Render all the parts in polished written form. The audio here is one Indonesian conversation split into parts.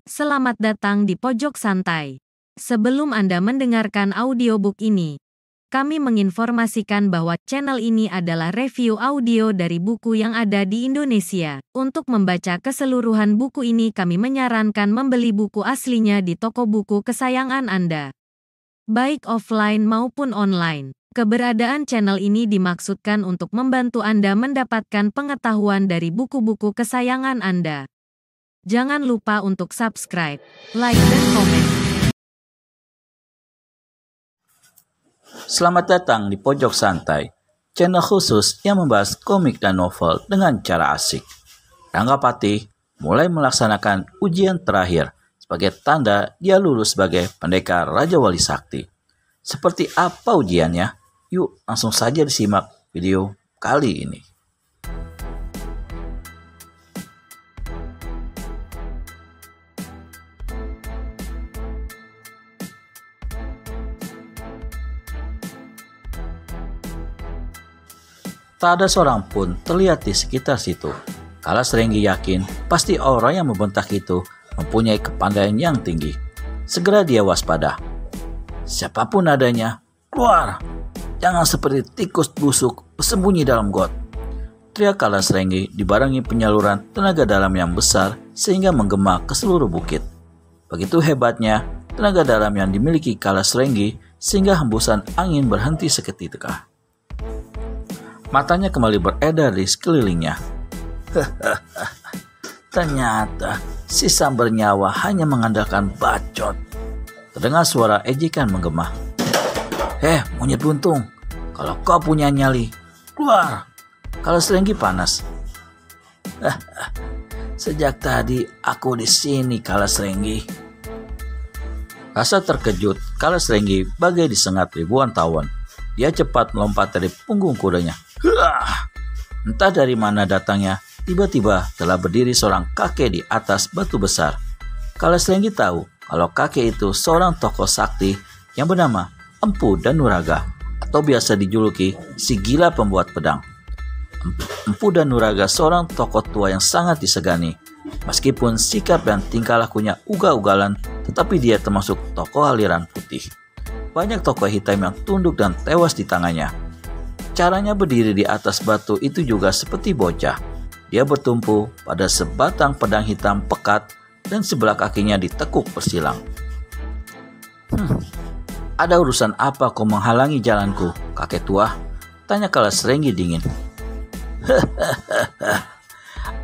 Selamat datang di Pojok Santai. Sebelum Anda mendengarkan audiobook ini, kami menginformasikan bahwa channel ini adalah review audio dari buku yang ada di Indonesia. Untuk membaca keseluruhan buku ini, kami menyarankan membeli buku aslinya di toko buku kesayangan Anda, baik offline maupun online. Keberadaan channel ini dimaksudkan untuk membantu Anda mendapatkan pengetahuan dari buku-buku kesayangan Anda. Jangan lupa untuk subscribe, like, dan komen. Selamat datang di Pojok Santai, channel khusus yang membahas komik dan novel dengan cara asik. Rangga Patih mulai melaksanakan ujian terakhir sebagai tanda dia lulus sebagai pendekar Raja Wali Sakti. Seperti apa ujiannya? Yuk langsung saja disimak video kali ini. Tak ada seorang pun terlihat di sekitar situ. Kalas Renggi yakin pasti orang yang membentak itu mempunyai kepandaian yang tinggi. Segera dia waspada. Siapapun adanya, keluar! Jangan seperti tikus busuk bersembunyi dalam got. Teriak Kalas Renggi dibarengi penyaluran tenaga dalam yang besar sehingga menggema ke seluruh bukit. Begitu hebatnya tenaga dalam yang dimiliki Kalas Renggi sehingga hembusan angin berhenti seketika. Matanya kembali beredar di sekelilingnya. Ternyata sisa bernyawa hanya mengandalkan bacot. Terdengar suara ejekan menggema. Monyet buntung, kalau kau punya nyali, keluar. Kalas Renggi panas. Sejak tadi aku di sini, Kalas Renggi. Rasa terkejut Kalas Renggi bagai disengat ribuan tawon. Dia cepat melompat dari punggung kudanya. Entah dari mana datangnya, tiba-tiba telah berdiri seorang kakek di atas batu besar. Kalas Renggi tahu kalau kakek itu seorang tokoh sakti yang bernama Empu Danuraga, atau biasa dijuluki si gila pembuat pedang. Empu Danuraga seorang tokoh tua yang sangat disegani. Meskipun sikap dan tingkah lakunya ugal-ugalan, tetapi dia termasuk tokoh aliran putih. Banyak tokoh hitam yang tunduk dan tewas di tangannya. Caranya berdiri di atas batu itu juga seperti bocah. Dia bertumpu pada sebatang pedang hitam pekat dan sebelah kakinya ditekuk bersilang. Ada urusan apa kau menghalangi jalanku, kakek tua? Tanya Kalas Renggi dingin.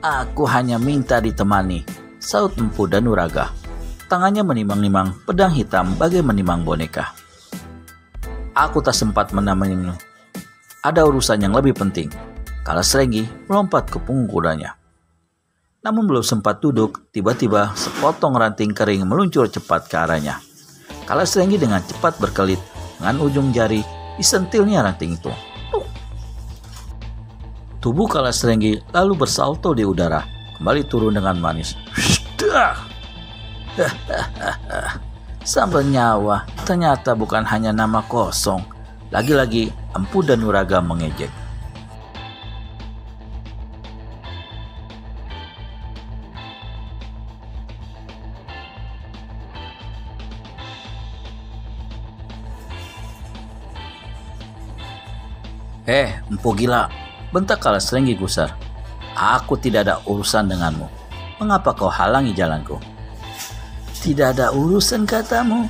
Aku hanya minta ditemani, saut Empu Danuraga. Tangannya menimang-nimang pedang hitam bagai menimang boneka. Aku tak sempat menemanimu. Ada urusan yang lebih penting. Kalas Renggi melompat ke punggung kudanya. Namun belum sempat duduk, tiba-tiba sepotong ranting kering meluncur cepat ke arahnya. Kalas Renggi dengan cepat berkelit, dengan ujung jari disentilnya ranting itu. Tubuh Kalas Renggi lalu bersalto di udara, kembali turun dengan manis. Sambal nyawa ternyata bukan hanya nama kosong. Lagi-lagi Empu Danuraga mengejek. Empu gila, bentak Kalas Renggi gusar. Aku tidak ada urusan denganmu. Mengapa kau halangi jalanku? Tidak ada urusan katamu.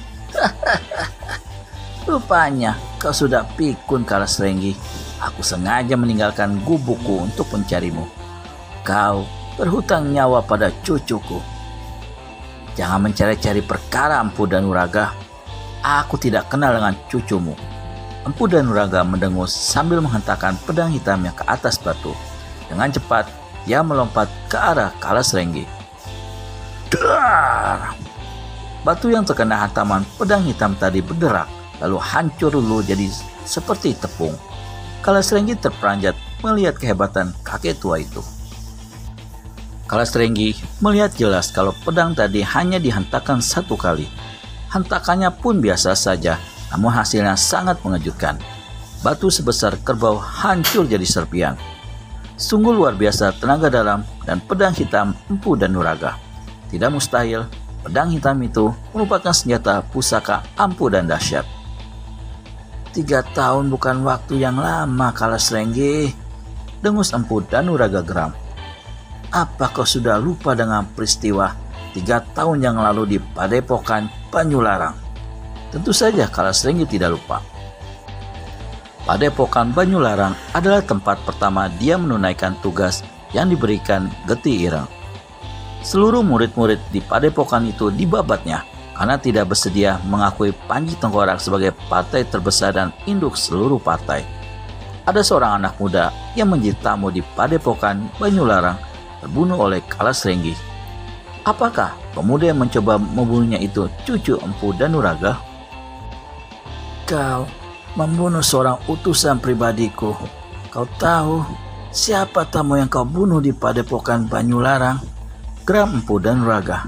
Rupanya kau sudah pikun, Kalas Renggi. Aku sengaja meninggalkan gubukku untuk mencarimu. Kau berhutang nyawa pada cucuku. Jangan mencari-cari perkara, Empu Danuraga. Aku tidak kenal dengan cucumu. Empu Danuraga mendengus sambil menghentakkan pedang hitamnya ke atas batu. Dengan cepat, dia melompat ke arah Kalas Renggi. Dar! Batu yang terkena hantaman pedang hitam tadi berderak, lalu hancur dulu jadi seperti tepung. Kalas Renggi terperanjat melihat kehebatan kakek tua itu. Kalas Renggi melihat jelas kalau pedang tadi hanya dihentakkan satu kali. Hentakannya pun biasa saja, namun hasilnya sangat mengejutkan. Batu sebesar kerbau hancur jadi serpian. Sungguh luar biasa tenaga dalam dan pedang hitam Empu Danuraga. Tidak mustahil pedang hitam itu merupakan senjata pusaka ampuh dan dahsyat. 3 tahun bukan waktu yang lama, Kalas Renggi, dengus Empu Danuraga geram. Apa kau sudah lupa dengan peristiwa 3 tahun yang lalu di Padepokan Banyularang? Tentu saja Kalas Renggi tidak lupa. Padepokan Banyularang adalah tempat pertama dia menunaikan tugas yang diberikan Geti Ireng. Seluruh murid-murid di Padepokan itu dibabatnya karena tidak bersedia mengakui Panji Tengkorak sebagai partai terbesar dan induk seluruh partai. Ada seorang anak muda yang menjadi tamu di Padepokan Banyularang terbunuh oleh Kalas Renggi. Apakah pemuda yang mencoba membunuhnya itu cucu Empu Danuraga? Kau membunuh seorang utusan pribadiku. Kau tahu siapa tamu yang kau bunuh di Padepokan Banyularang? Geram Empu Danuraga.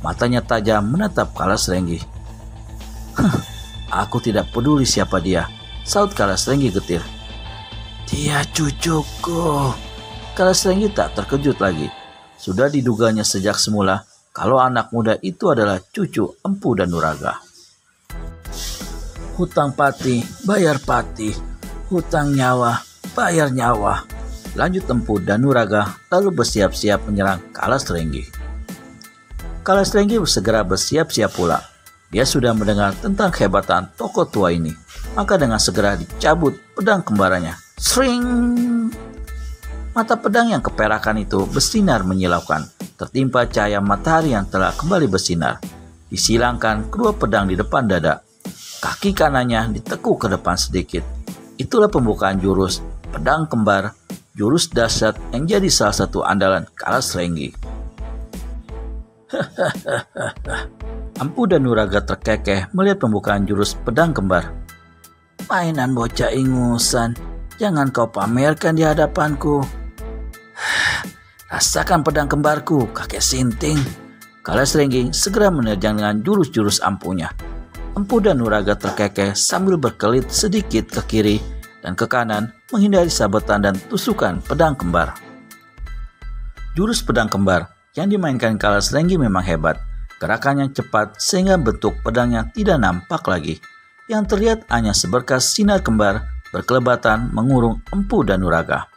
Matanya tajam menatap Kalas Renggi. Aku tidak peduli siapa dia, saut Kalas Renggi getir. Dia cucuku. Kalas Renggi tak terkejut lagi. Sudah diduganya sejak semula kalau anak muda itu adalah cucu Empu Danuraga. Hutang pati, bayar pati. Hutang nyawa, bayar nyawa. Lanjut Empu Danuraga lalu bersiap-siap menyerang Kalas Renggi. Kalas Renggi segera bersiap-siap pula. Dia sudah mendengar tentang kehebatan tokoh tua ini. Maka dengan segera dicabut pedang kembarannya. Sring! Mata pedang yang keperakan itu bersinar menyilaukan. Tertimpa cahaya matahari yang telah kembali bersinar. Disilangkan kedua pedang di depan dada. Kaki kanannya ditekuk ke depan sedikit. Itulah pembukaan jurus pedang kembar, jurus dahsyat yang jadi salah satu andalan Kalas Renggi. Empu Danuraga terkekeh melihat pembukaan jurus pedang kembar. Mainan bocah ingusan, jangan kau pamerkan di hadapanku. Rasakan pedang kembarku, kakek sinting. Kalas Renggi segera menerjang dengan jurus-jurus ampunya. Empu Danuraga terkekeh sambil berkelit sedikit ke kiri dan ke kanan menghindari sabetan dan tusukan pedang kembar. Jurus pedang kembar yang dimainkan Kalas Renggi memang hebat. Gerakannya cepat sehingga bentuk pedangnya tidak nampak lagi. Yang terlihat hanya seberkas sinar kembar berkelebatan mengurung Empu Danuraga.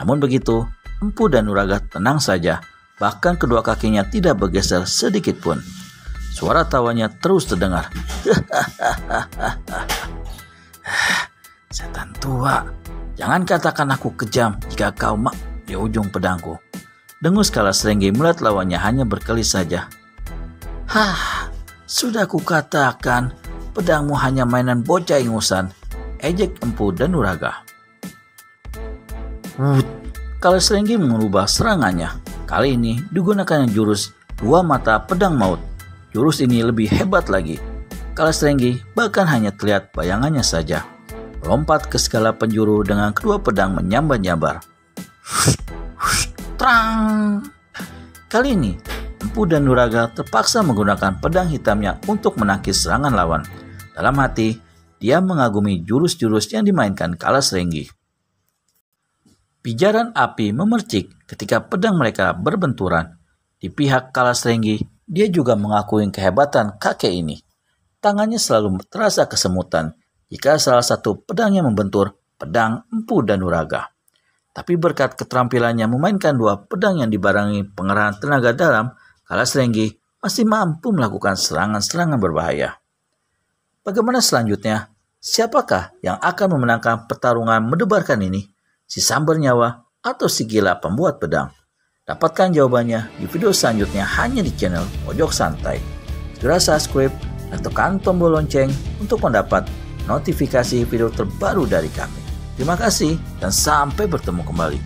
Namun begitu, Empu Danuraga tenang saja. Bahkan kedua kakinya tidak bergeser sedikit pun. Suara tawanya terus terdengar. Setan tua, jangan katakan aku kejam jika kau di ujung pedangku. Dengus Kalas Renggi melihat lawannya hanya berkelit saja. Sudah kukatakan, pedangmu hanya mainan bocah ingusan, ejek Empu Danuraga. Kalas Renggi mengubah serangannya. Kali ini digunakan jurus dua mata pedang maut. Jurus ini lebih hebat lagi. Kalas Renggi bahkan hanya terlihat bayangannya saja. Lompat ke segala penjuru dengan kedua pedang menyambar-nyambar. Trang! Kali ini, Empu Danuraga terpaksa menggunakan pedang hitamnya untuk menangkis serangan lawan. Dalam hati, dia mengagumi jurus-jurus yang dimainkan Kalas Renggi. Pijaran api memercik ketika pedang mereka berbenturan. Di pihak Kalas Renggi, dia juga mengakui kehebatan kakek ini. Tangannya selalu terasa kesemutan jika salah satu pedangnya membentur pedang Empu Danuraga. Tapi berkat keterampilannya memainkan dua pedang yang dibarengi pengerahan tenaga dalam, Kalas Renggi masih mampu melakukan serangan-serangan berbahaya. Bagaimana selanjutnya? Siapakah yang akan memenangkan pertarungan mendebarkan ini? Si Sambar Nyawa atau si gila pembuat pedang? Dapatkan jawabannya di video selanjutnya hanya di channel Pojok Santai. Segera subscribe dan tekan tombol lonceng untuk mendapat notifikasi video terbaru dari kami. Terima kasih dan sampai bertemu kembali.